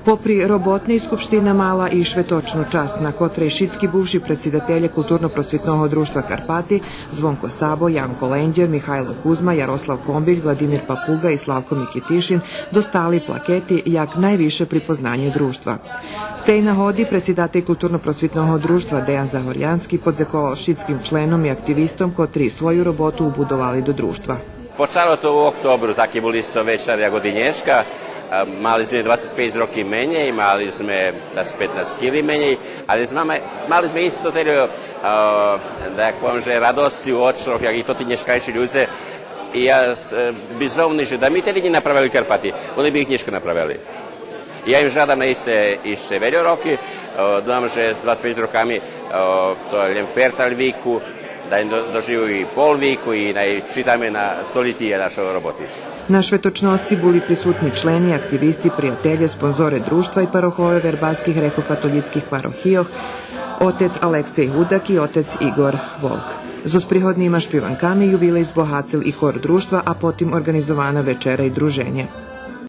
Попри роботни Skupština Mala i Švetočnu čast na kotre i šitski buvši председателje Kulturno-prosvitnog društva Karpati, Zvonko Sabo, Janko Lenđer, Mihajlo Kuzma, Jaroslav Kombilj, Vladimir Papuga i Slavko Mikitišin dostali plaketi jak najviše pripoznanje društva. V tej nahodi председатель Kulturno-prosvitnog društva Dejan Zahorjanski podzekoval šitskim členom i aktivistom kotri svoju robotu ubudovali do društva. Почало to u oktobru, такі були 100 вечора годинечка. Mali sme 25 roky menej, mali sme 15 kg menej, ale mali sme isto tedy, da poviem, že radosti u očoch, jak i to ti neškajši ľudia. I ja bizovni, že da mi tedy nenapravili Karpati, oni by ich neško napravili. Ja im žadam na ešte veľa roky, dodám, že s 25 rokami to len fertal víku, da im doživu i pol víku i čitame na stolitije našoj roboty. Na Švetočnosci bili prisutni členi, aktivisti, prijatelje, sponzore društva i parohove verbalskih rekokatolickih parohijoh, otec Aleksej Hudak i otec Igor Volk. Z prihodnjima špivankami jubilej zbohacil i hor društva, a potim organizovana večera i druženje.